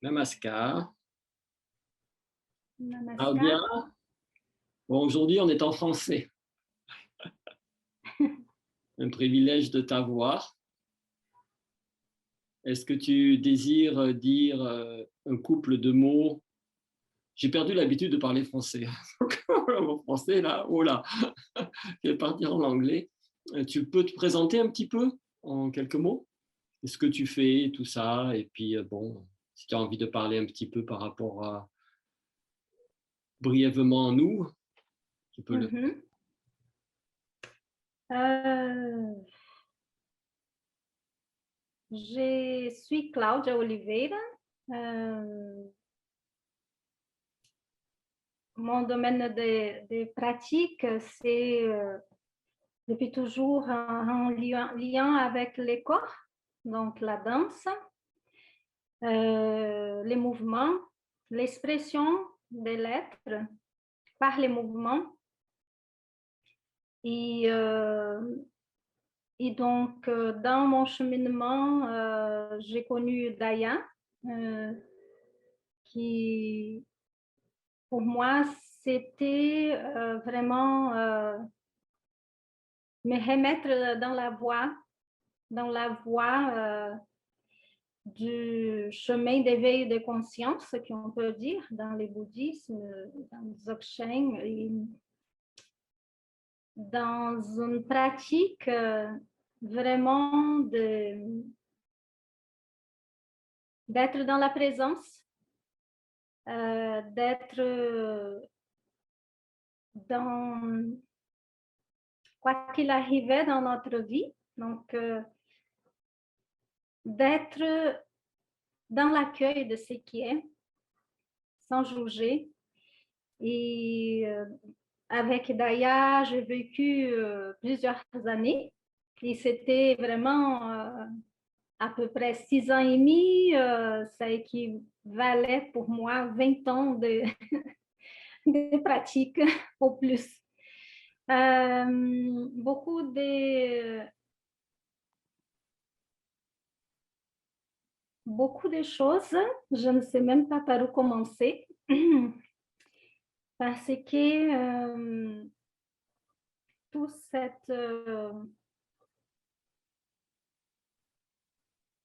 Namaskar. Ah Namaskar. bien, bon, aujourd'hui on est en français. Un privilège de t'avoir. Est-ce que tu désires dire un couple de mots? J'ai perdu l'habitude de parler français. Mon français, là, oh là, je vais partir en anglais. Tu peux te présenter un petit peu en quelques mots? Ce que tu fais, tout ça, et puis bon, si tu as envie de parler un petit peu par rapport à brièvement nous, tu peux le faire. Mhm. Euh, je suis Cláudia Oliveira. Euh, Mon domaine de pratique, c'est depuis toujours en lien avec les corps, donc la danse, les mouvements, l'expression de l'être par les mouvements. Et, euh, et donc, dans mon cheminement, j'ai connu Daya, qui, pour moi, c'était vraiment me remettre dans la voie du chemin d'éveil de conscience, qu'on peut dire, dans les bouddhismes, dans le Dzogchen, et dans une pratique vraiment d'être dans la présence, d'être dans quoi qu'il arrivait dans notre vie, donc d'être dans l'accueil de ce qui est, sans juger. Et avec Daya, j'ai vécu plusieurs années et c'était vraiment à peu près 6 ans et demi. Ça équivalait pour moi 20 ans de pratique au plus. Beaucoup de choses, je ne sais même pas par où commencer, parce que tout,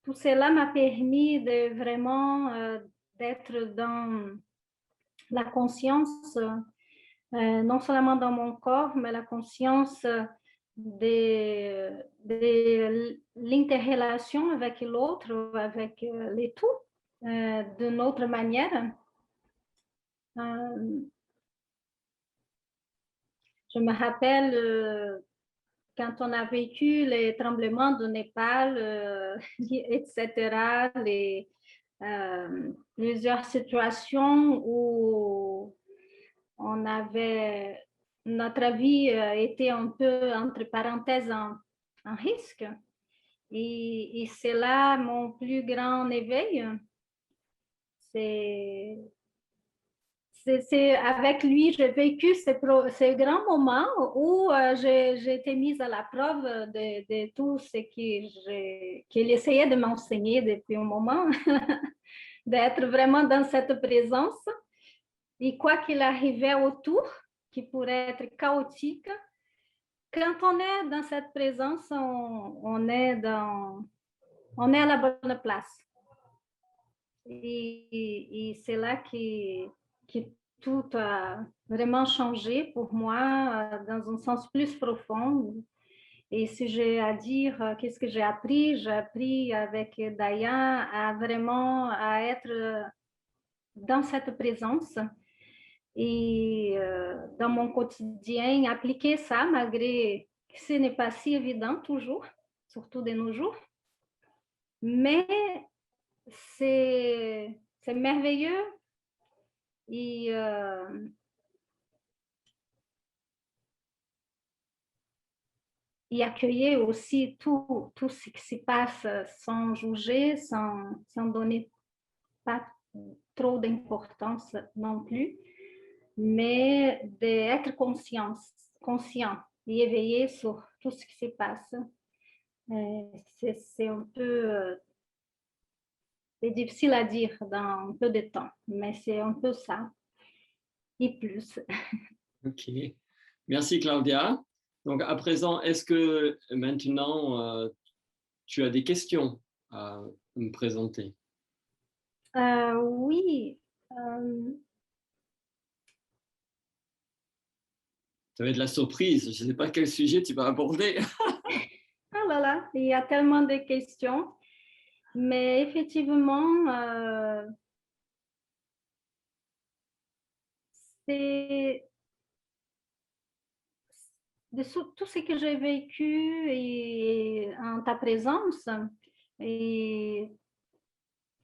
tout cela m'a permis de vraiment d'être dans la conscience, non seulement dans mon corps, mais la conscience de l'interrelation avec l'autre, avec les tout, d'une autre manière. Je me rappelle quand on a vécu les tremblements de Népal, etc., plusieurs situations où on avait, notre vie était un peu, entre parenthèses, en risque. Et c'est là mon plus grand éveil. C'est avec lui, j'ai vécu ces grands moments où j'ai été mise à la preuve de tout ce qu'il essayait de m'enseigner depuis un moment, d'être vraiment dans cette présence. Et quoi qu'il arrivait autour, qui pourrait être chaotique, quand on est dans cette présence, on est à la bonne place. Et c'est là que tout a vraiment changé pour moi dans un sens plus profond. Et si j'ai à dire qu'est-ce que j'ai appris avec Daya à vraiment à être dans cette présence et dans mon quotidien, appliquer ça malgré que ce n'est pas si évident toujours, surtout de nos jours. Mais c'est merveilleux et accueillir aussi tout ce qui se passe sans juger, sans donner pas trop d'importance non plus, mais d'être conscient et éveillé sur tout ce qui se passe. C'est un peu c'est difficile à dire dans peu de temps, mais c'est un peu ça et plus. Ok. Merci Claudia. Donc à présent, est-ce que maintenant tu as des questions à me présenter? Oui, Ça va être la surprise. Je ne sais pas quel sujet tu vas aborder. oh là là, il y a tellement de questions, mais effectivement, c'est de tout ce que j'ai vécu et en ta présence. Et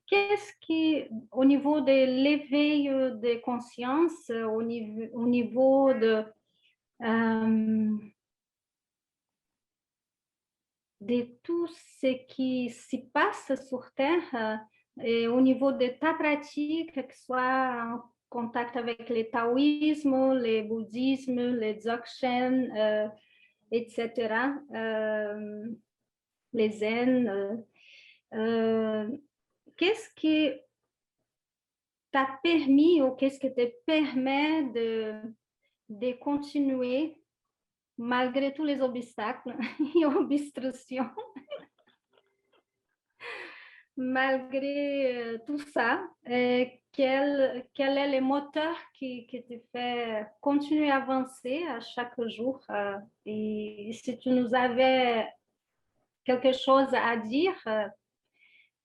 qu'est-ce qui, au niveau de l'éveil de conscience, au niveau euh, de tout ce qui s'y passe sur Terre, et au niveau de ta pratique, que ce soit en contact avec le taoïsme, le bouddhisme, le dzogchen, etc., les zen, qu'est-ce qui t'a permis ou qu'est-ce qui te permet de continuer malgré tous les obstacles et obstructions, malgré tout ça, quel est le moteur qui te fait continuer à avancer à chaque jour? Et si tu nous avais quelque chose à dire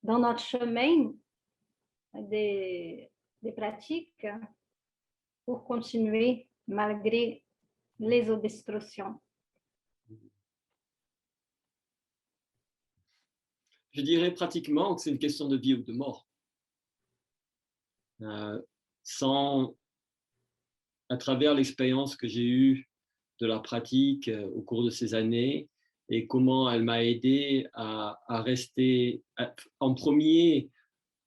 dans notre chemin des pratiques pour continuer malgré les obstructions. Je dirais pratiquement que c'est une question de vie ou de mort. Sans, à travers l'expérience que j'ai eue de la pratique au cours de ces années et comment elle m'a aidé à rester en premier,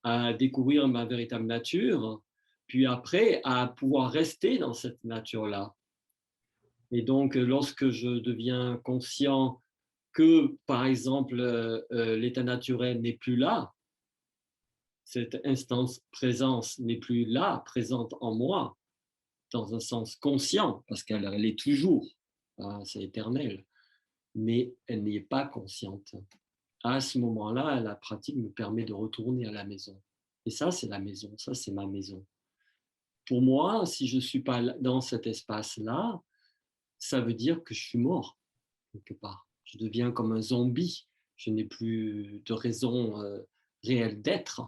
à découvrir ma véritable nature, puis après à pouvoir rester dans cette nature-là. Et donc, lorsque je deviens conscient que, par exemple, l'état naturel n'est plus là, cette instance présence n'est plus là, présente en moi, dans un sens conscient, parce qu'elle est toujours, hein, c'est éternel, mais elle n'est pas consciente. À ce moment-là, la pratique me permet de retourner à la maison. Et ça, c'est la maison, ça, c'est ma maison. Pour moi, si je ne suis pas dans cet espace-là, ça veut dire que je suis mort, quelque part. Je deviens comme un zombie. Je n'ai plus de raison réelle d'être.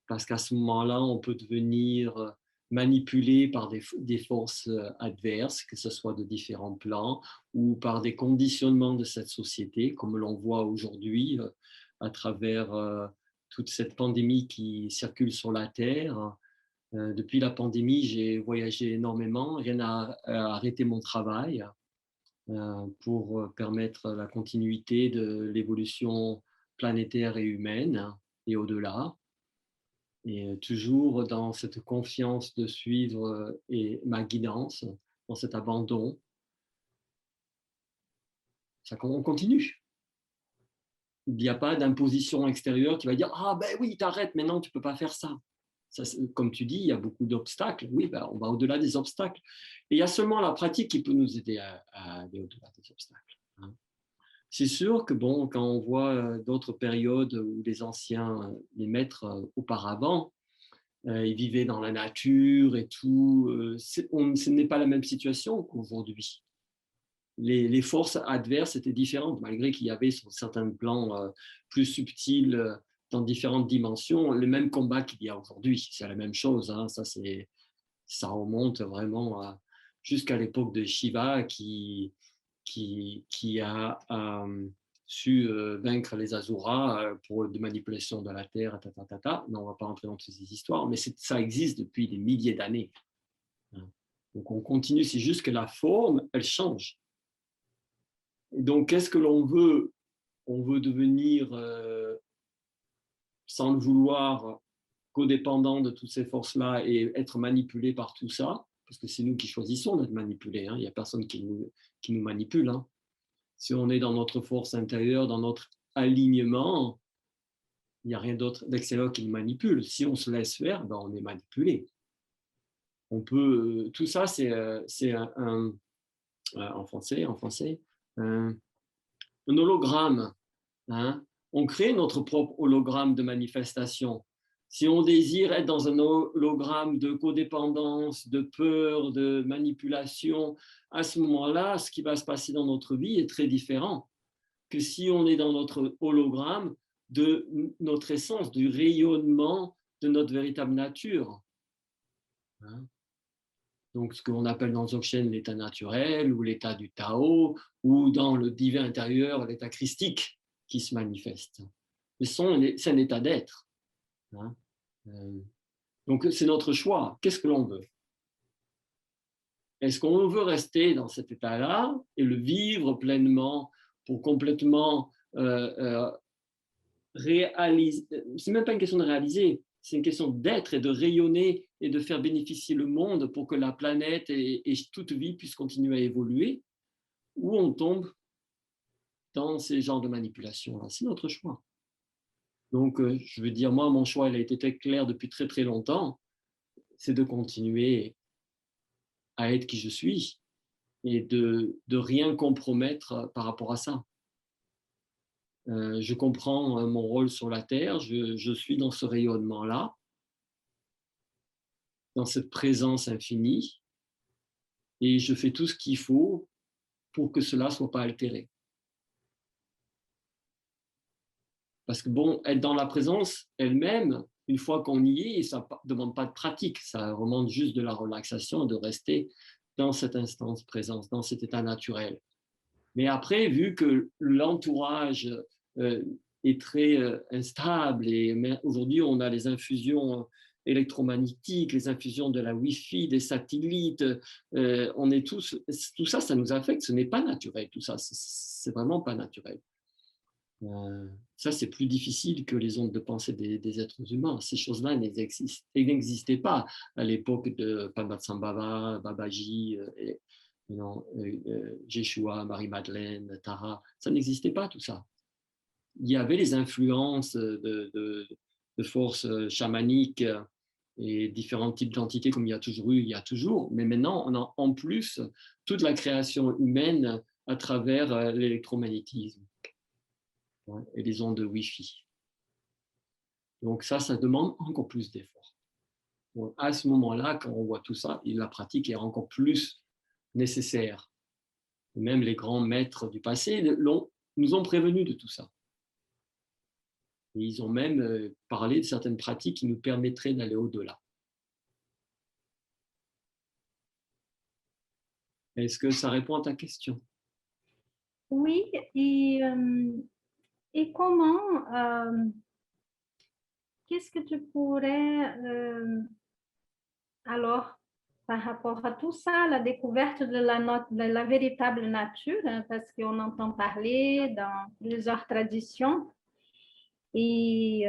Parce qu'à ce moment-là, on peut devenir manipulé par des forces adverses, que ce soit de différents plans, ou par des conditionnements de cette société, comme l'on voit aujourd'hui à travers toute cette pandémie qui circule sur la Terre. Depuis la pandémie, j'ai voyagé énormément, rien à arrêter mon travail pour permettre la continuité de l'évolution planétaire et humaine et au-delà. Et toujours dans cette confiance de suivre et ma guidance, dans cet abandon, on continue. Il n'y a pas d'imposition extérieure qui va dire ah ben oui, t'arrêtes maintenant, tu ne peux pas faire ça. Ça, comme tu dis, il y a beaucoup d'obstacles. Oui, ben, on va au-delà des obstacles. Et il y a seulement la pratique qui peut nous aider à aller au-delà des obstacles. Hein. C'est sûr que bon, quand on voit d'autres périodes où les anciens, les maîtres auparavant, ils vivaient dans la nature et tout, ce n'est pas la même situation qu'aujourd'hui. Les forces adverses étaient différentes, malgré qu'il y avait sur certains plans plus subtils, dans différentes dimensions, le même combat qu'il y a aujourd'hui. C'est la même chose, hein, ça remonte vraiment jusqu'à l'époque de Shiva qui a su vaincre les Asuras pour de manipulation de la terre, Non, on ne va pas rentrer dans toutes ces histoires, mais ça existe depuis des milliers d'années. Donc on continue, c'est juste que la forme, elle change. Et donc qu'est-ce que l'on veut? On veut devenir, sans le vouloir, codépendant de toutes ces forces-là et être manipulé par tout ça, parce que c'est nous qui choisissons d'être manipulés, hein. Il n'y a personne qui nous manipule. Hein. Si on est dans notre force intérieure, dans notre alignement, Il n'y a rien d'autre d'extérieur qui nous manipule. Si on se laisse faire, ben on est manipulé. On peut, tout ça, c'est en français, un hologramme. Hein. On crée notre propre hologramme de manifestation. Si on désire être dans un hologramme de codépendance, de peur, de manipulation, à ce moment-là, ce qui va se passer dans notre vie est très différent que si on est dans notre hologramme de notre essence, du rayonnement de notre véritable nature. Hein. Donc, ce qu'on appelle dans Dzogchen l'état naturel ou l'état du Tao, ou dans le divin intérieur, l'état christique qui se manifeste. C'est un état d'être. Hein. Donc, c'est notre choix. Qu'est-ce que l'on veut? Est-ce qu'on veut rester dans cet état-là et le vivre pleinement pour complètement réaliser? C'est même pas une question de réaliser, c'est une question d'être et de rayonner et de faire bénéficier le monde pour que la planète et toute vie puisse continuer à évoluer, ou on tombe dans ces genres de manipulations-là. C'est notre choix. Donc, je veux dire, moi, mon choix, il a été très clair depuis très, très longtemps, c'est de continuer à être qui je suis et de rien compromettre par rapport à ça. Je comprends mon rôle sur la Terre, je suis dans ce rayonnement-là, dans cette présence infinie, et je fais tout ce qu'il faut pour que cela ne soit pas altéré. Parce que bon, être dans la présence elle-même, une fois qu'on y est, ça ne demande pas de pratique, ça demande juste de la relaxation, de rester dans cette instance présence, dans cet état naturel. Mais après, vu que l'entourage est très instable, et aujourd'hui on a les infusions électromagnétiques, les infusions de la Wi-Fi, des satellites, on est tous, tout ça, ça nous affecte, ce n'est pas naturel, tout ça, c'est vraiment pas naturel. Ça, c'est plus difficile que les ondes de pensée des êtres humains. Ces choses-là n'existaient pas à l'époque de Padmasambhava, Babaji, Jeshua, Marie-Madeleine, Tara. Ça n'existait pas, tout ça. Il y avait les influences de forces chamaniques et différents types d'entités comme il y a toujours eu, il y a toujours. Mais maintenant, on a en plus toute la création humaine à travers l'électromagnétisme et les ondes de Wi-Fi. Donc ça demande encore plus d'efforts. Donc à ce moment-là, quand on voit tout ça, la pratique est encore plus nécessaire. Même les grands maîtres du passé nous ont prévenus de tout ça. Et ils ont même parlé de certaines pratiques qui nous permettraient d'aller au-delà. Est-ce que ça répond à ta question? Oui, et comment, qu'est-ce que tu pourrais, alors, par rapport à tout ça, la découverte de la véritable nature, hein, parce qu'on entend parler dans plusieurs traditions, et,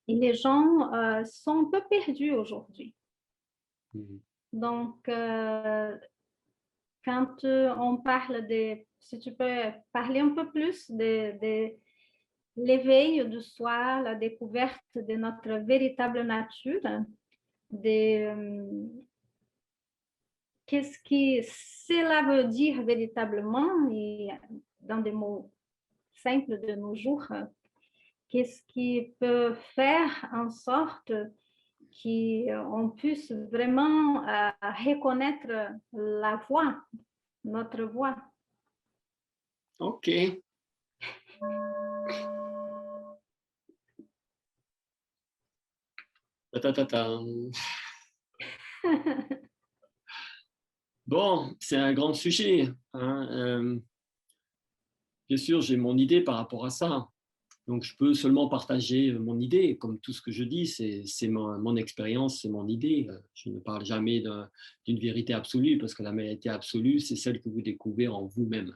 et les gens sont un peu perdus aujourd'hui. Donc, quand on parle si tu peux parler un peu plus de l'éveil de soi, la découverte de notre véritable nature, qu'est-ce que cela veut dire véritablement, et dans des mots simples de nos jours, qu'est-ce qui peut faire en sorte qu'on puisse vraiment reconnaître la voix, notre voix. Ok. Bon, c'est un grand sujet. Hein. Bien sûr, j'ai mon idée par rapport à ça. Donc, je peux seulement partager mon idée. Comme tout ce que je dis, c'est mon expérience, c'est mon idée. Je ne parle jamais d'une vérité absolue, parce que la vérité absolue, c'est celle que vous découvrez en vous-même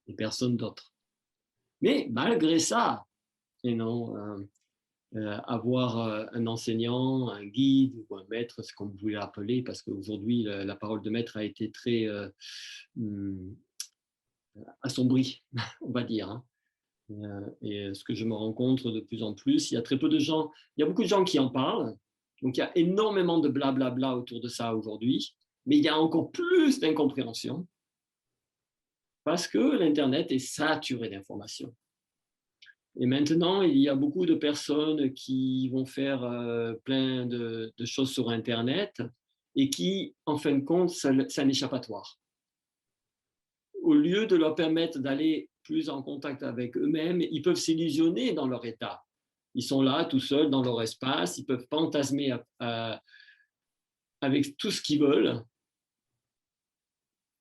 et personne d'autre. Mais malgré ça, avoir un enseignant, un guide ou un maître, c'est comme vous voulez l'appeler, parce qu'aujourd'hui, la parole de maître a été très assombrie, on va dire. Hein. Et ce que je me rencontre de plus en plus, il y a très peu de gens, il y a beaucoup de gens qui en parlent, donc il y a énormément de blablabla autour de ça aujourd'hui, mais il y a encore plus d'incompréhension parce que l'Internet est saturé d'informations. Et maintenant, il y a beaucoup de personnes qui vont faire plein de choses sur Internet et qui, en fin de compte, c'est un échappatoire. Au lieu de leur permettre d'aller plus en contact avec eux-mêmes, ils peuvent s'illusionner dans leur état. Ils sont là, tout seuls, dans leur espace, ils peuvent fantasmer avec tout ce qu'ils veulent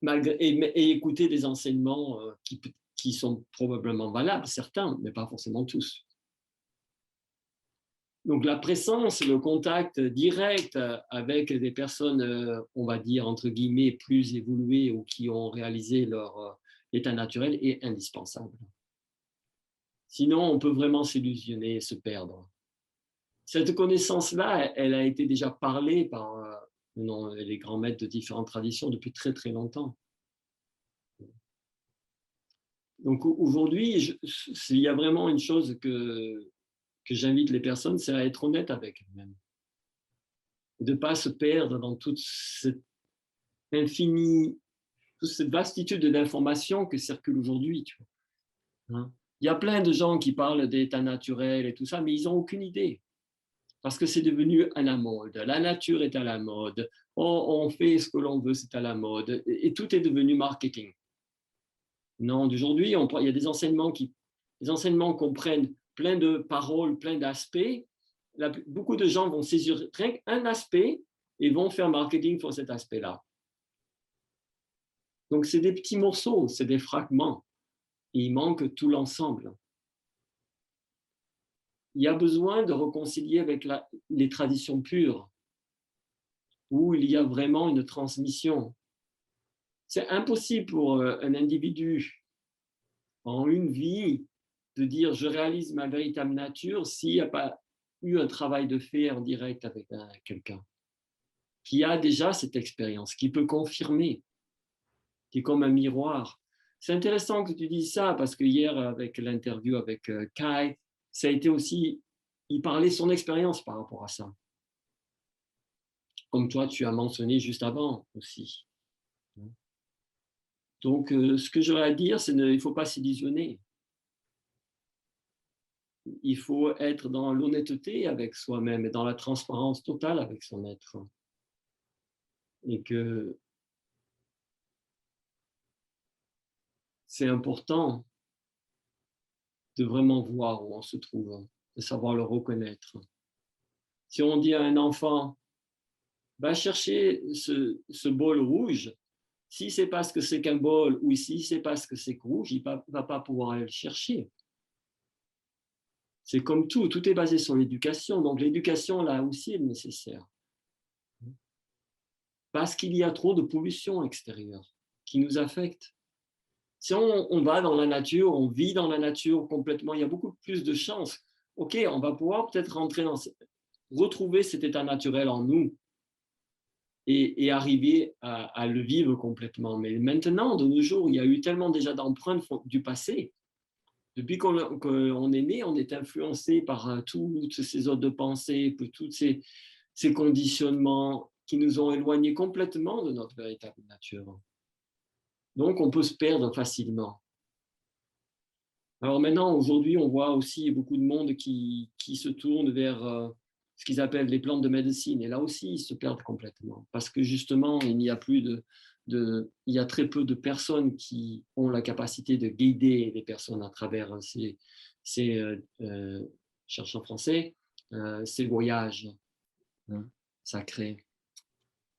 et écouter des enseignements qui sont probablement valables, certains, mais pas forcément tous. Donc la présence, le contact direct avec des personnes, on va dire, entre guillemets, plus évoluées ou qui ont réalisé leur état naturel est indispensable. Sinon, on peut vraiment s'illusionner et se perdre. Cette connaissance-là, elle a été déjà parlée par les grands maîtres de différentes traditions depuis très très longtemps. Donc aujourd'hui, il y a vraiment une chose que j'invite les personnes, c'est à être honnête avec elles-mêmes. Et de ne pas se perdre dans toute cette infinie, toute cette vastitude d'informations que circulent aujourd'hui. Hein. Il y a plein de gens qui parlent d'état naturel et tout ça, mais ils n'ont aucune idée. Parce que c'est devenu à la mode. La nature est à la mode. On fait ce que l'on veut, c'est à la mode. Et tout est devenu marketing. Non, d'aujourd'hui, il y a des enseignements comprennent plein de paroles, plein d'aspects. Beaucoup de gens vont saisir un aspect et vont faire marketing pour cet aspect-là. Donc, c'est des petits morceaux, c'est des fragments. Et il manque tout l'ensemble. Il y a besoin de réconcilier avec les traditions pures, où il y a vraiment une transmission. C'est impossible pour un individu en une vie de dire je réalise ma véritable nature s'il n'y a pas eu un travail de fait en direct avec quelqu'un qui a déjà cette expérience, qui peut confirmer, qui est comme un miroir. C'est intéressant que tu dises ça parce que hier, avec l'interview avec Kai, ça a été aussi, il parlait son expérience par rapport à ça. Comme toi, tu as mentionné juste avant aussi. Donc, ce que j'aurais à dire, c'est qu'il ne faut pas s'illusionner. Il faut être dans l'honnêteté avec soi-même et dans la transparence totale avec son être. Et que c'est important de vraiment voir où on se trouve, de savoir le reconnaître. Si on dit à un enfant, va chercher ce bol rouge, si c'est parce que c'est qu'un bol ou si c'est parce que c'est rouge, il ne va pas pouvoir aller le chercher. C'est comme tout est basé sur l'éducation. Donc l'éducation, là aussi, est nécessaire. Parce qu'il y a trop de pollution extérieure qui nous affecte. Si on va dans la nature, on vit dans la nature complètement, il y a beaucoup plus de chances. OK, on va pouvoir peut-être retrouver cet état naturel en nous et arriver à le vivre complètement. Mais maintenant, de nos jours, il y a eu tellement déjà d'empreintes du passé. Depuis qu'on est né, on est influencé par toutes ces ordres de pensée, tous ces conditionnements qui nous ont éloignés complètement de notre véritable nature. Donc, on peut se perdre facilement. Alors maintenant, aujourd'hui, on voit aussi beaucoup de monde qui se tourne vers ce qu'ils appellent les plantes de médecine. Et là aussi, ils se perdent complètement. Parce que justement, il y a très peu de personnes qui ont la capacité de guider les personnes à travers cherche en français, ces voyages sacrés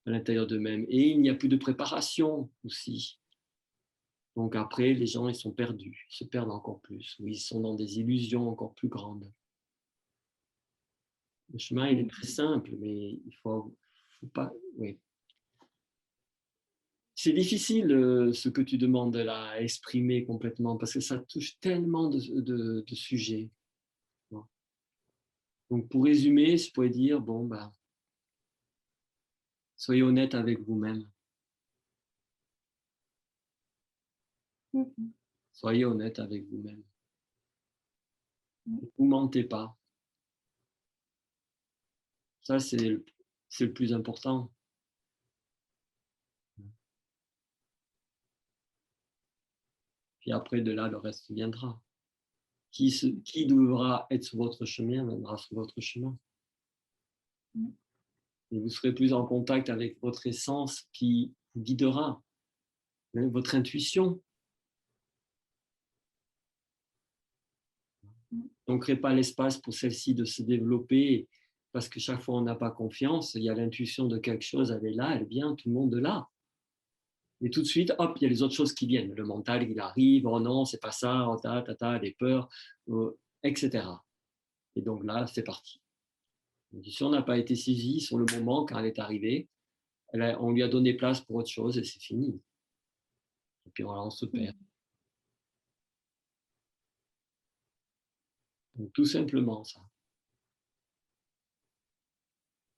à l'intérieur d'eux-mêmes. Et il n'y a plus de préparation aussi. Donc après, les gens, ils sont perdus, ils se perdent encore plus, ou ils sont dans des illusions encore plus grandes. Le chemin, il est très simple, mais il faut pas... Oui. C'est difficile ce que tu demandes là, à exprimer complètement, parce que ça touche tellement de sujets. Donc pour résumer, je pourrais dire, soyez honnête avec vous-même. Soyez honnête avec vous-même. Vous ne mentez pas. Ça, c'est le plus important. Puis après, de là, le reste viendra. Qui devra être sur votre chemin viendra sur votre chemin. Et vous serez plus en contact avec votre essence qui vous guidera, votre intuition. Donc, créez pas l'espace pour celle-ci de se développer parce que chaque fois on n'a pas confiance, il y a l'intuition de quelque chose, elle est là, elle vient, tout le monde est là. Et tout de suite, hop, il y a les autres choses qui viennent. Le mental, il arrive, oh non, c'est pas ça, oh, les peurs, etc. Et donc là, c'est parti. L'intuition n'a pas été saisie sur le moment quand elle est arrivée. On lui a donné place pour autre chose et c'est fini. Et puis voilà, on se perd. Donc, tout simplement ça.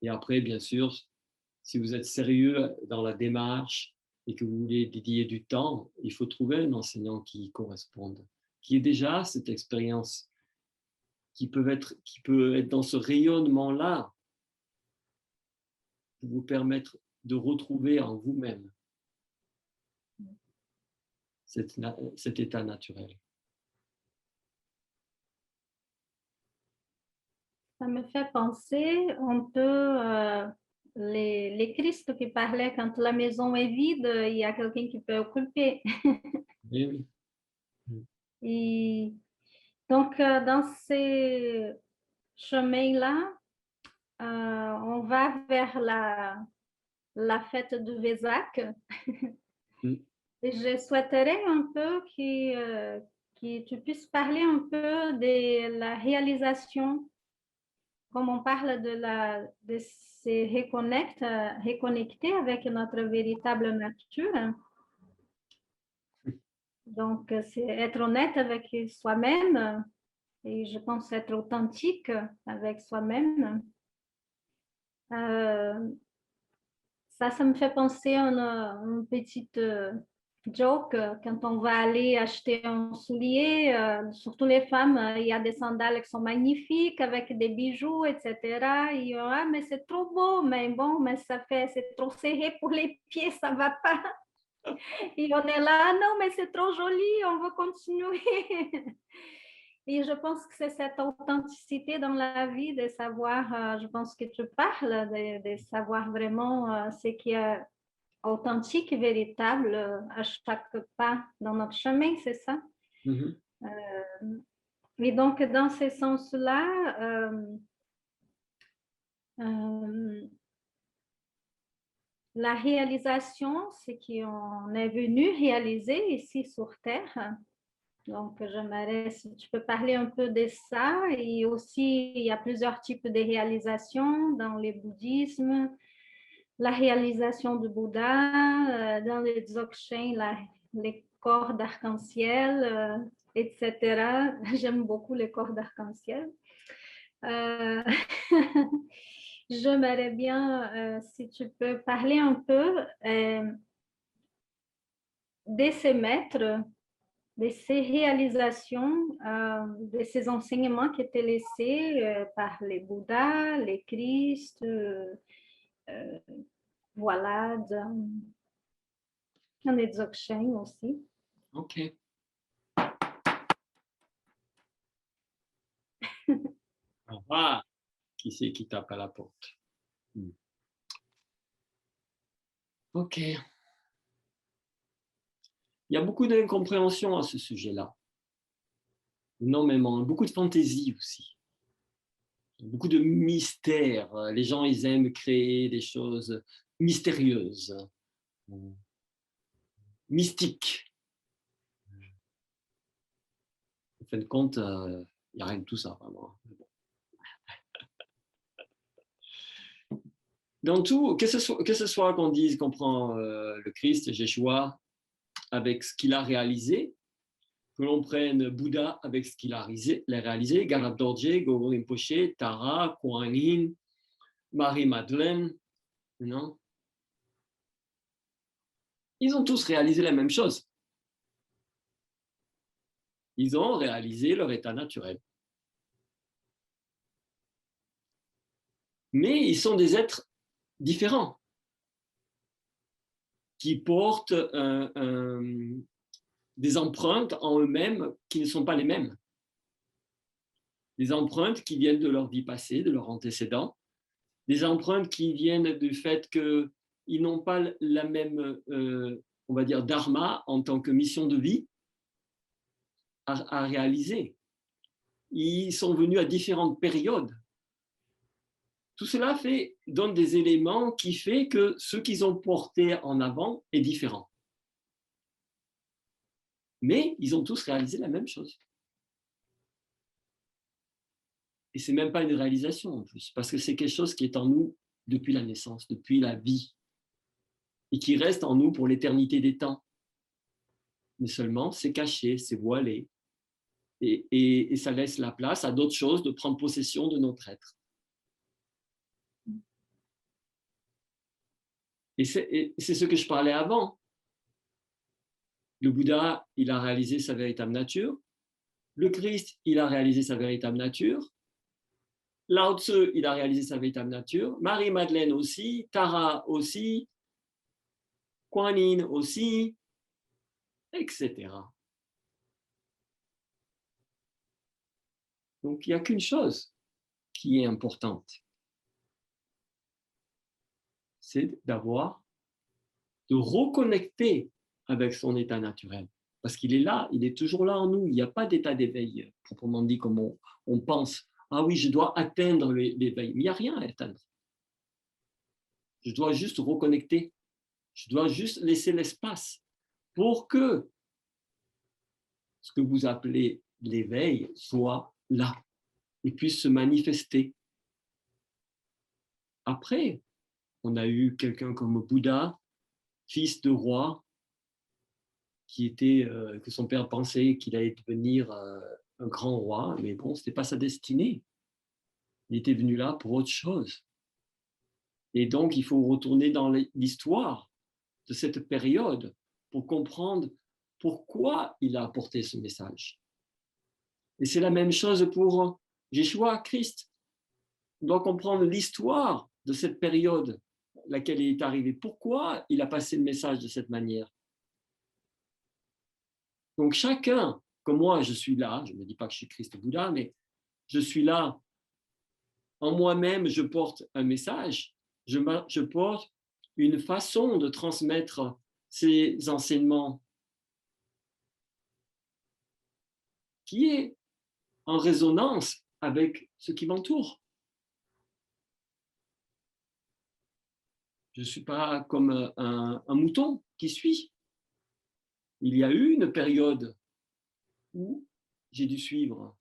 Et après, bien sûr, si vous êtes sérieux dans la démarche et que vous voulez dédier du temps, il faut trouver un enseignant qui corresponde, qui ait déjà cette expérience, qui peut être dans ce rayonnement-là, pour vous permettre de retrouver en vous-même cet état naturel. Ça me fait penser un peu les Christ qui parlaient quand la maison est vide, il y a quelqu'un qui peut occuper. Oui. Et donc, dans ces chemins-là, on va vers la fête de Vésac. Et je souhaiterais un peu que tu puisses parler un peu de la réalisation, comme on parle de se reconnecter avec notre véritable nature. Donc, c'est être honnête avec soi-même et je pense être authentique avec soi-même. Ça me fait penser à une petite joke quand on va aller acheter un soulier, surtout les femmes, il y a des sandales qui sont magnifiques avec des bijoux, etc. Et ah, mais c'est trop beau, mais bon, mais c'est trop serré pour les pieds, ça va pas. Et on est là, non, mais c'est trop joli, on veut continuer. Et je pense que c'est cette authenticité dans la vie de savoir, je pense que tu parles de savoir vraiment ce qui est authentique et véritable à chaque pas dans notre chemin, c'est ça? Et donc, dans ce sens-là, la réalisation, c'est qu'on est venu réaliser ici sur Terre. Donc, j'aimerais si tu peux parler un peu de ça. Et aussi, il y a plusieurs types de réalisations dans le bouddhisme. La réalisation du Bouddha, dans les Dzogchen, les corps d'arc-en-ciel, etc. J'aime beaucoup les corps d'arc-en-ciel. J'aimerais bien, si tu peux parler un peu de ces maîtres, de ces réalisations, de ces enseignements qui étaient laissés par les Bouddhas, les Christ, voilà, dans les Dzogchen aussi. Ok. Ah, qui c'est qui tape à la porte? Ok. Il y a beaucoup d'incompréhension à ce sujet-là. Énormément. Beaucoup de fantaisie aussi. Beaucoup de mystère. Les gens, ils aiment créer des choses mystérieuses, mystiques. En fin de compte, il n'y a rien de tout ça, vraiment. Dans tout, que ce soit qu'on dise qu'on prend le Christ, Yeshua, avec ce qu'il a réalisé, que l'on prenne Bouddha avec ce qu'il a réalisé, Garab Dorje, Gogo Rinpoche, Tara, Kuan Yin, Marie-Madeleine, non? Ils ont tous réalisé la même chose. Ils ont réalisé leur état naturel. Mais ils sont des êtres différents, qui portent des empreintes en eux-mêmes qui ne sont pas les mêmes. Des empreintes qui viennent de leur vie passée, de leurs antécédents, des empreintes qui viennent du fait qu'ils n'ont pas la même, on va dire, dharma en tant que mission de vie à réaliser. Ils sont venus à différentes périodes. Tout cela donne des éléments qui font que ce qu'ils ont porté en avant est différent. Mais ils ont tous réalisé la même chose. Et ce n'est même pas une réalisation en plus, parce que c'est quelque chose qui est en nous depuis la naissance, depuis la vie, et qui reste en nous pour l'éternité des temps. Mais seulement, c'est caché, c'est voilé, et ça laisse la place à d'autres choses de prendre possession de notre être. Et c'est ce que je parlais avant. Le Bouddha, il a réalisé sa véritable nature. Le Christ, il a réalisé sa véritable nature. Lao Tzu, il a réalisé sa véritable nature. Marie-Madeleine aussi. Tara aussi. Kuan Yin aussi. Etc. Donc, il n'y a qu'une chose qui est importante. C'est de reconnecter avec son état naturel. Parce qu'il est là, il est toujours là en nous. Il n'y a pas d'état d'éveil, proprement dit, comme on pense. Ah oui, je dois atteindre l'éveil. Mais il n'y a rien à atteindre. Je dois juste reconnecter. Je dois juste laisser l'espace pour que ce que vous appelez l'éveil soit là et puisse se manifester. Après, on a eu quelqu'un comme Bouddha, fils de roi, que son père pensait qu'il allait devenir un grand roi, mais bon, ce n'était pas sa destinée. Il était venu là pour autre chose. Et donc, il faut retourner dans l'histoire de cette période pour comprendre pourquoi il a apporté ce message. Et c'est la même chose pour Yeshua, Christ. On doit comprendre l'histoire de cette période à laquelle il est arrivé. Pourquoi il a passé le message de cette manière? Donc chacun, comme moi, je suis là, je ne me dis pas que je suis Christ Bouddha, mais je suis là, en moi-même, je porte un message, je porte une façon de transmettre ces enseignements qui est en résonance avec ce qui m'entoure. Je ne suis pas comme un mouton qui suit. Il y a eu une période où j'ai dû suivre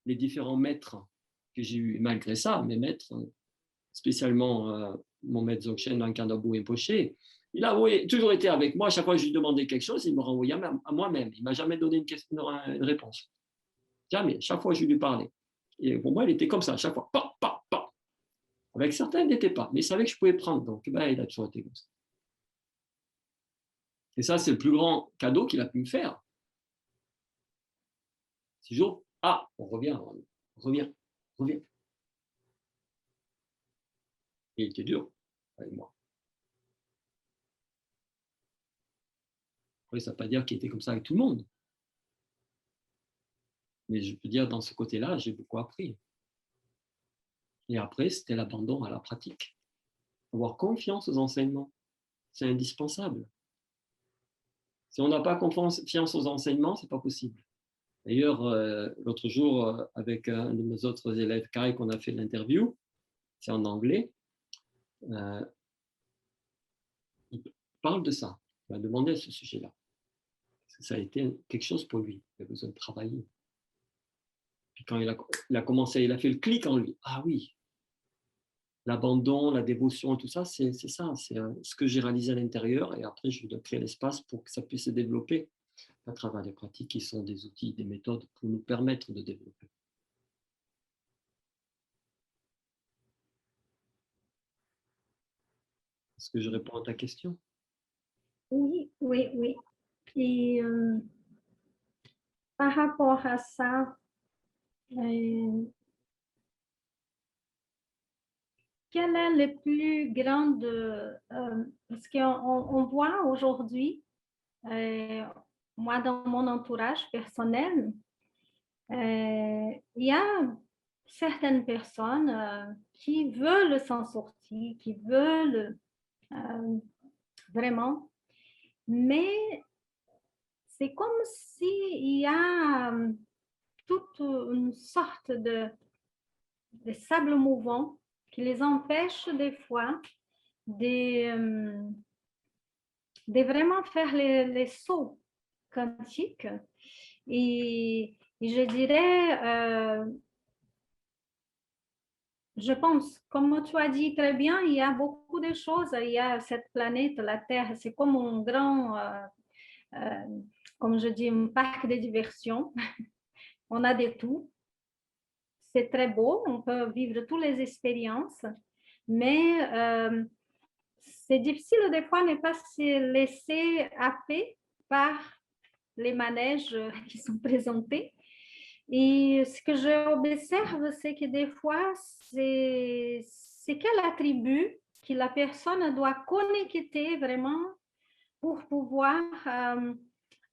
les différents maîtres que j'ai eus. Malgré ça, mes maîtres, spécialement mon maître Dzogchen Lankanda Rinpoche, il a toujours été avec moi. À chaque fois que je lui demandais quelque chose, il me renvoyait à moi-même. Il ne m'a jamais donné une réponse. Jamais. Chaque fois que je lui parlais. Et pour moi, il était comme ça, à chaque fois. Pa, pa, pa. Avec certains, il n'était pas. Mais il savait que je pouvais prendre. Donc, il a toujours été comme ça. Et ça, c'est le plus grand cadeau qu'il a pu me faire. C'est toujours, on revient. Et il était dur avec moi. Après, ça ne veut pas dire qu'il était comme ça avec tout le monde. Mais je peux dire, dans ce côté-là, j'ai beaucoup appris. Et après, c'était l'abandon à la pratique. Avoir confiance aux enseignements, c'est indispensable. Si on n'a pas confiance aux enseignements, ce n'est pas possible. D'ailleurs, l'autre jour, avec un de mes autres élèves, Kai, qu'on a fait l'interview, c'est en anglais, il parle de ça. Il m'a demandé à ce sujet-là. Parce que ça a été quelque chose pour lui. Il a besoin de travailler. Puis quand il a commencé, il a fait le clic en lui. Ah oui, l'abandon, la dévotion, tout ça, c'est ça. C'est ce que j'ai réalisé à l'intérieur. Et après, je dois créer l'espace pour que ça puisse se développer à travers les pratiques qui sont des outils, des méthodes pour nous permettre de développer. Est-ce que je réponds à ta question? Oui. Et par rapport à ça, quelle est la plus grande... parce qu'on voit aujourd'hui, moi dans mon entourage personnel, il y a certaines personnes qui veulent s'en sortir, qui veulent vraiment, mais c'est comme s'il y a toute une sorte de sable mouvant qui les empêche des fois de, de vraiment faire les sauts quantiques. Et je dirais, je pense, comme tu as dit très bien, il y a beaucoup de choses. Il y a cette planète, la Terre, c'est comme un grand, comme je dis, un parc de diversion. On a de tout. C'est très beau, on peut vivre toutes les expériences, mais c'est difficile des fois de ne pas se laisser happer par les manèges qui sont présentés. Et ce que j'observe, c'est que des fois, c'est quel attribut que la personne doit connecter vraiment pour pouvoir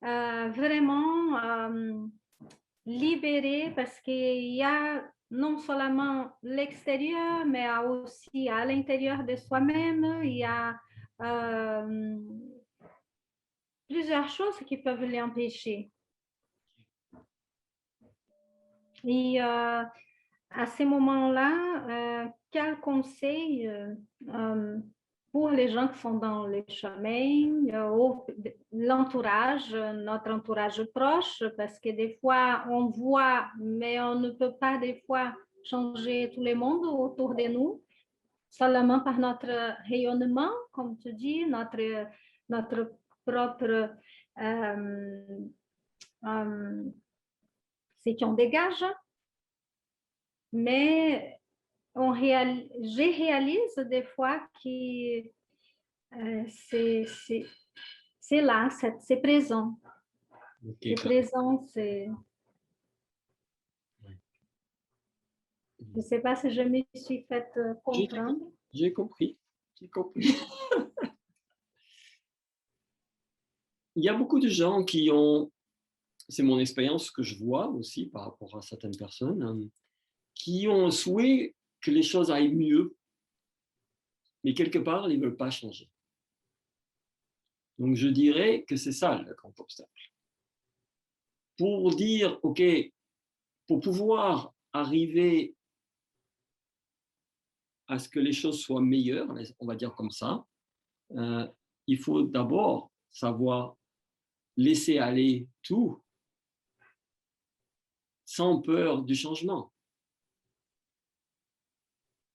vraiment libérer, parce qu'il y a non seulement l'extérieur, mais aussi à l'intérieur de soi-même, il y a plusieurs choses qui peuvent l'empêcher. Et à ce moment-là, quel conseil pour les gens qui sont dans le chemin, ou l'entourage, notre entourage proche, parce que des fois on voit, mais on ne peut pas des fois changer tout le monde autour de nous, seulement par notre rayonnement, comme tu dis, notre propre ce qu'on dégage. Mais je réalise des fois que c'est là, c'est présent. Okay, C'est présent, c'est... Je ne sais pas si je me suis fait comprendre. J'ai compris. J'ai compris. Il y a beaucoup de gens qui ont, c'est mon expérience que je vois aussi par rapport à certaines personnes, qui ont un souhait que les choses aillent mieux, mais quelque part, ils ne veulent pas changer. Donc, je dirais que c'est ça le grand obstacle. Pour dire, OK, pour pouvoir arriver à ce que les choses soient meilleures, on va dire comme ça, il faut d'abord savoir laisser aller tout sans peur du changement.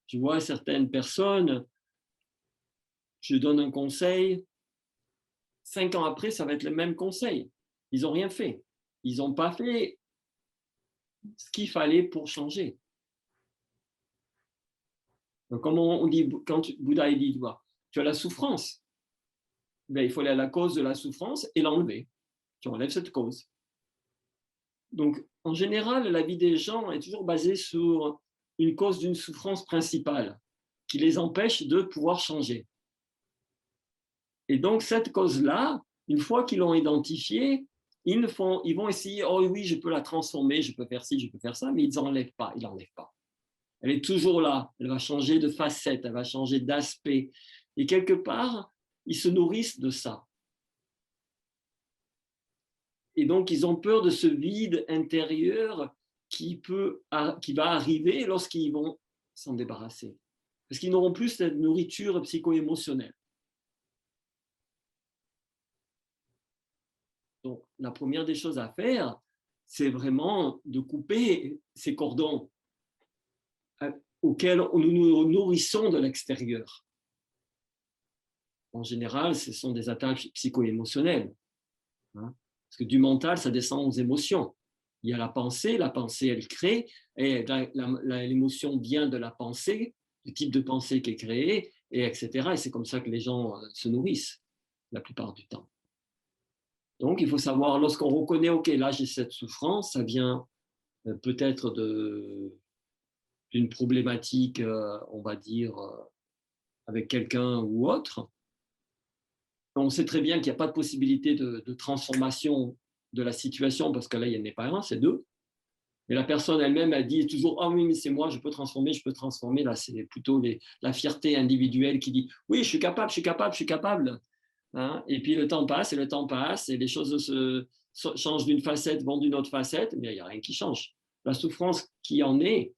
Tu vois, certaines personnes, je donne un conseil, 5 ans après, ça va être le même conseil. Ils n'ont rien fait. Ils n'ont pas fait ce qu'il fallait pour changer. Donc, comme on dit, quand Bouddha dit, tu as la souffrance, ben, il faut aller à la cause de la souffrance et l'enlever. Tu enlèves cette cause. Donc, en général, la vie des gens est toujours basée sur une cause d'une souffrance principale qui les empêche de pouvoir changer. Et donc, cette cause-là, une fois qu'ils l'ont identifiée, ils vont essayer, oh oui, je peux la transformer, je peux faire ci, je peux faire ça, mais ils n'enlèvent pas, ils n'enlèvent pas. Elle est toujours là, elle va changer de facette, elle va changer d'aspect. Et quelque part, ils se nourrissent de ça. Et donc, ils ont peur de ce vide intérieur qui va arriver lorsqu'ils vont s'en débarrasser. Parce qu'ils n'auront plus cette nourriture psycho-émotionnelle. Donc, la première des choses à faire, c'est vraiment de couper ces cordons auxquels nous nous nourrissons de l'extérieur. En général, ce sont des attaques psycho-émotionnelles. Parce que du mental, ça descend aux émotions. Il y a la pensée, elle crée, et l'émotion vient de la pensée, du type de pensée qui est créé, et etc. Et c'est comme ça que les gens se nourrissent, la plupart du temps. Donc, il faut savoir, lorsqu'on reconnaît, OK, là, j'ai cette souffrance, ça vient peut-être d'une problématique, on va dire, avec quelqu'un ou autre, on sait très bien qu'il n'y a pas de possibilité de transformation de la situation parce que là, il n'y en a pas un, c'est deux. Mais la personne elle-même, elle dit toujours « Ah oui, mais c'est moi, je peux transformer, je peux transformer ». Là, c'est plutôt la fierté individuelle qui dit « Oui, je suis capable, je suis capable, je suis capable ». Hein, et puis le temps passe, et les choses changent d'une facette, vont d'une autre facette, mais il n'y a rien qui change. La souffrance qui en est,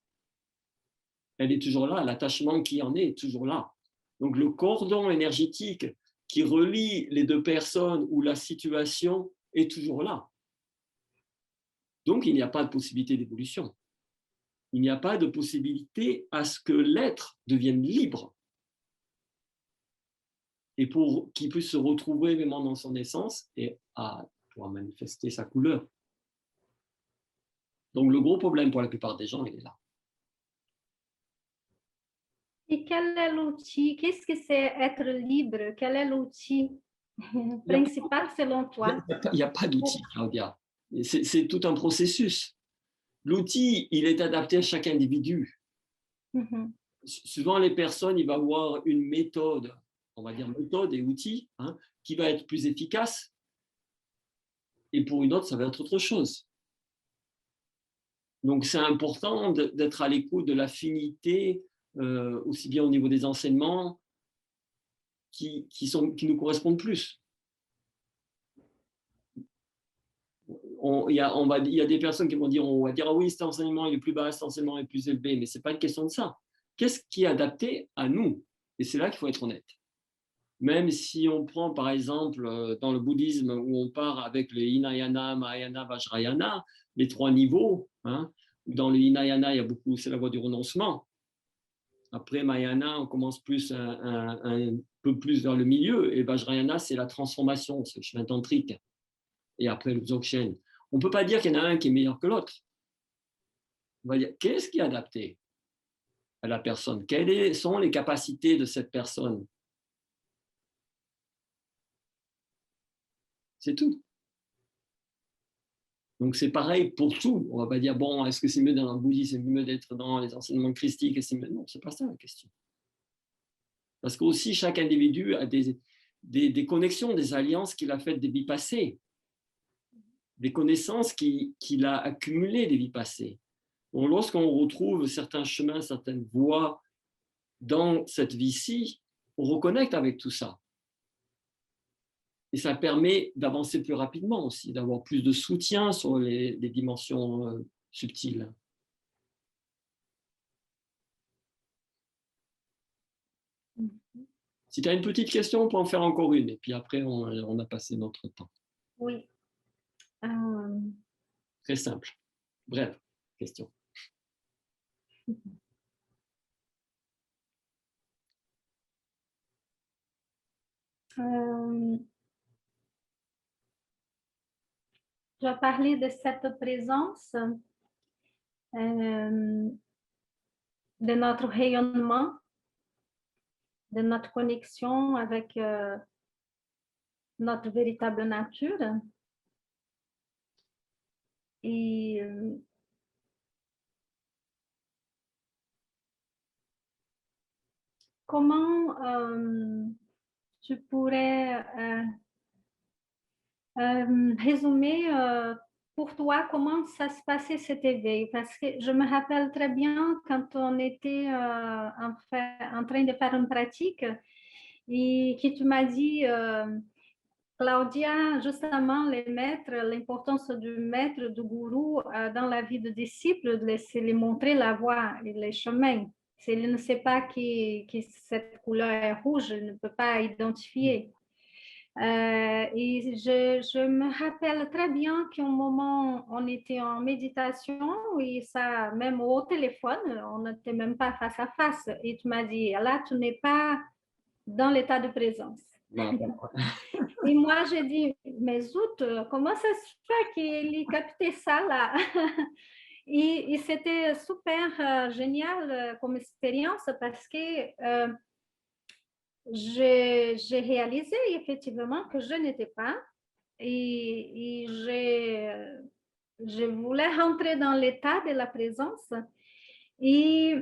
elle est toujours là. L'attachement qui en est toujours là. Donc le cordon énergétique qui relie les deux personnes ou la situation est toujours là. Donc il n'y a pas de possibilité d'évolution. Il n'y a pas de possibilité à ce que l'être devienne libre. Et pour qu'il puisse se retrouver vraiment dans son essence et à pouvoir manifester sa couleur. Donc le gros problème pour la plupart des gens, il est là. Et quel est l'outil? Qu'est-ce que c'est être libre? Quel est l'outil principal selon toi? Il n'y a pas d'outil, Claudia. C'est tout un processus. L'outil, il est adapté à chaque individu. Souvent, les personnes, il va avoir une méthode, on va dire méthode et outil, hein, qui va être plus efficace. Et pour une autre, ça va être autre chose. Donc, c'est important d'être à l'écoute de l'affinité, aussi bien au niveau des enseignements, qui nous correspondent plus. Il y a des personnes qui vont dire, on va dire, ah oui, cet enseignement il est plus bas, cet enseignement est plus élevé, mais ce n'est pas une question de ça. Qu'est-ce qui est adapté à nous? Et c'est là qu'il faut être honnête. Même si on prend, par exemple, dans le bouddhisme, où on part avec le Hinayana, Mahayana, Vajrayana, les trois niveaux, hein, dans le Hinayana, il y a beaucoup, c'est la voie du renoncement. Après Mahayana, on commence plus un peu plus vers le milieu, et Vajrayana, c'est la transformation, c'est le chemin tantrique. Et après le Dzogchen. On ne peut pas dire qu'il y en a un qui est meilleur que l'autre. On va dire, qu'est-ce qui est adapté à la personne? Quelles sont les capacités de cette personne? C'est tout. Donc c'est pareil pour tout. On ne va pas dire, bon, est-ce que c'est mieux dans le bouddhisme, c'est mieux d'être dans les enseignements christiques? Non, ce n'est pas ça la question. Parce qu'aussi, chaque individu a des connexions, des alliances qu'il a faites des vies passées, des connaissances qu'il a accumulées des vies passées. Donc, lorsqu'on retrouve certains chemins, certaines voies dans cette vie-ci, on reconnecte avec tout ça. Et ça permet d'avancer plus rapidement aussi, d'avoir plus de soutien sur les dimensions subtiles. Si tu as une petite question, on peut en faire encore une. Et puis après, on a passé notre temps. Oui. Très simple. Bref, question. Tu as parlé de cette présence, de notre rayonnement, de notre connexion avec notre véritable nature. Et comment tu pourrais résumer pour toi comment ça se passait cet éveil? Parce que je me rappelle très bien quand on était en train de faire une pratique et que tu m'as dit, Claudia, justement, les maîtres, l'importance du maître, du gourou dans la vie du disciple, c'est lui montrer la voie et les chemins. S'il ne sait pas que cette couleur est rouge, il ne peut pas identifier. Et je me rappelle très bien qu'à un moment, on était en méditation et ça, même au téléphone, on n'était même pas face à face. Et tu m'as dit, là, tu n'es pas dans l'état de présence. Et moi, j'ai dit, mais zut, comment ça se fait qu'il ait capté ça là? Et c'était super génial comme expérience parce que j'ai réalisé effectivement que je n'étais pas et je voulais rentrer dans l'état de la présence Et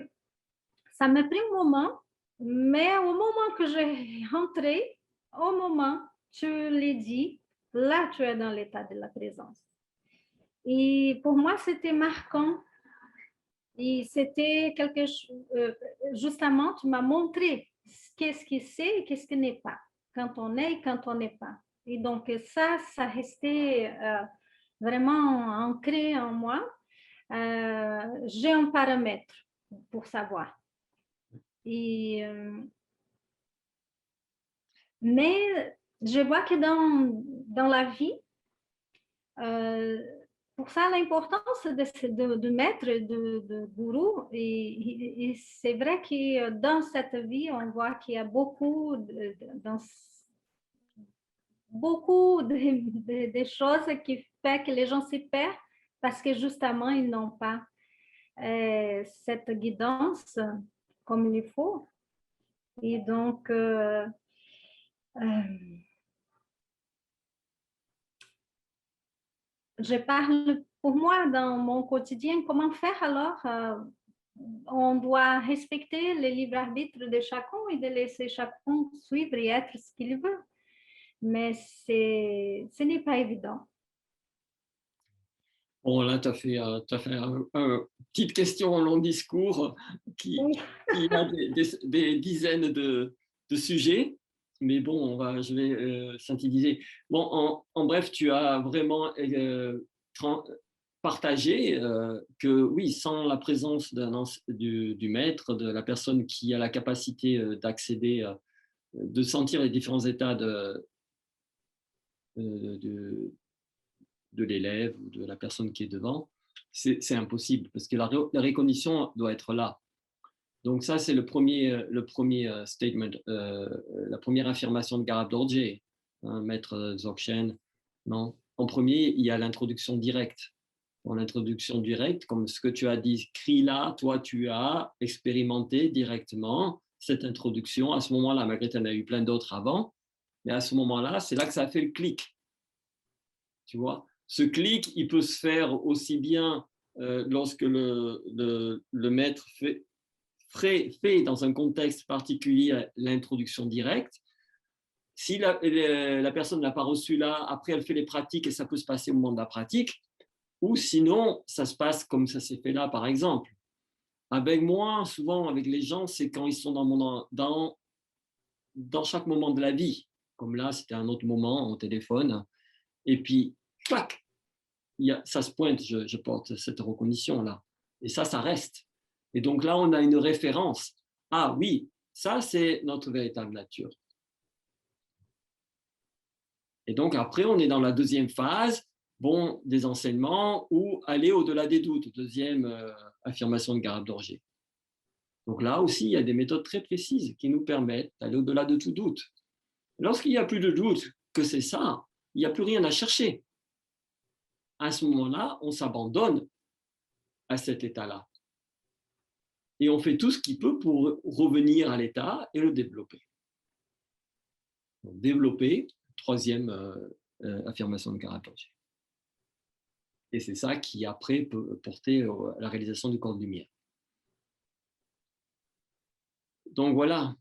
ça m'a pris un moment, mais au moment que j'ai rentré, au moment, tu l'as dit, là, tu es dans l'état de la présence. Et pour moi, c'était marquant. Et c'était quelque chose, justement, tu m'as montré qu'est-ce qui c'est et qu'est-ce qui n'est pas, quand on est et quand on n'est pas. Et donc, ça restait vraiment ancré en moi. J'ai un paramètre pour savoir. Et, mais je vois que dans la vie, pour ça, l'importance de maître, de gourou, et c'est vrai que dans cette vie, on voit qu'il y a beaucoup de choses qui font que les gens s'y perdent parce que justement, ils n'ont pas cette guidance comme il faut. Et donc, je parle pour moi dans mon quotidien, comment faire alors on doit respecter le libre arbitre de chacun et de laisser chacun suivre et être ce qu'il veut. Mais ce n'est pas évident. Bon, là, tu as fait, une petite question en long discours qui, Oui. qui a des dizaines de sujets. Mais bon, je vais synthétiser. Bon, en bref, tu as vraiment partagé que oui, sans la présence du maître, de la personne qui a la capacité d'accéder, de sentir les différents états de, de l'élève ou de la personne qui est devant, c'est impossible parce que la reconnaissance doit être là. Donc ça, c'est le premier statement, la première affirmation de Garab Dorje, hein, maître Dzogchen. Non, en premier, il y a l'introduction directe. Dans l'introduction directe, comme ce que tu as dit, crie-là, toi, tu as expérimenté directement cette introduction. À ce moment-là, malgré que tu en as eu plein d'autres avant, mais à ce moment-là, c'est là que ça a fait le clic. Tu vois, ce clic, il peut se faire aussi bien lorsque le maître fait dans un contexte particulier l'introduction directe. Si la personne ne l'a pas reçu là, après elle fait les pratiques et ça peut se passer au moment de la pratique, ou sinon ça se passe comme ça s'est fait là par exemple. Avec moi, souvent avec les gens, c'est quand ils sont dans chaque moment de la vie. Comme là, c'était un autre moment au téléphone. Et puis, clac, ça se pointe, je porte cette reconnaissance-là. Et ça reste. Et donc là, on a une référence. Ah oui, ça, c'est notre véritable nature. Et donc après, on est dans la deuxième phase, bon, des enseignements ou aller au-delà des doutes, deuxième affirmation de Garab Dorje. Donc là aussi, il y a des méthodes très précises qui nous permettent d'aller au-delà de tout doute. Lorsqu'il n'y a plus de doute que c'est ça, il n'y a plus rien à chercher. À ce moment-là, on s'abandonne à cet état-là. Et on fait tout ce qu'il peut pour revenir à l'état et le développer. Donc, développer, troisième affirmation de Garab Dorje. Et c'est ça qui, après, peut porter à la réalisation du corps de lumière. Donc, voilà.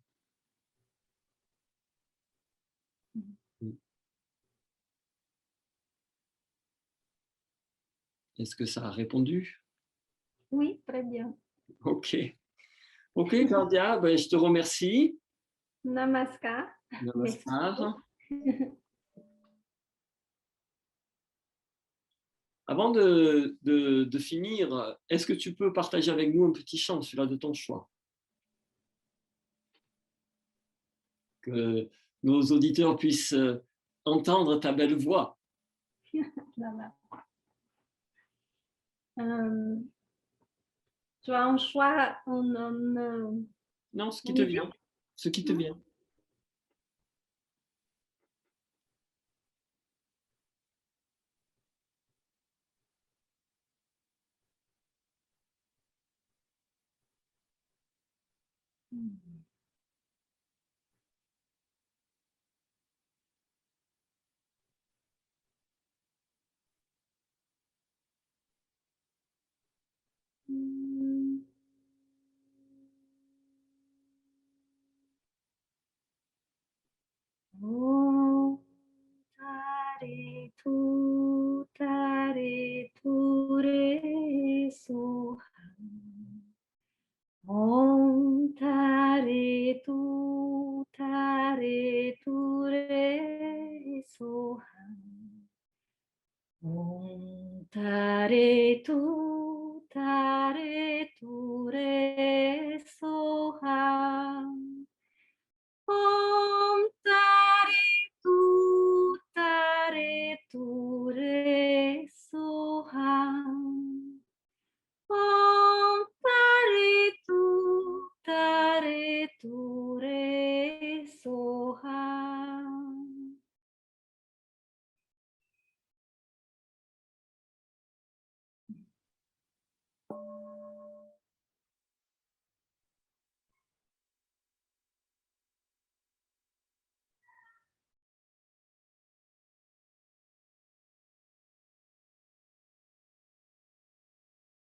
Est-ce que ça a répondu? Oui, très bien. OK. OK, Claudia, ben, je te remercie. Namaskar. Merci beaucoup. Namaskar. Avant de finir, est-ce que tu peux partager avec nous un petit chant, celui-là de ton choix? Que nos auditeurs puissent entendre ta belle voix. Tu as un choix, Non, ce qui une te idée? vient. Ce qui te vient. Hmm. tare tu re soham. Om tare tu re soham. Om tare tu re soham.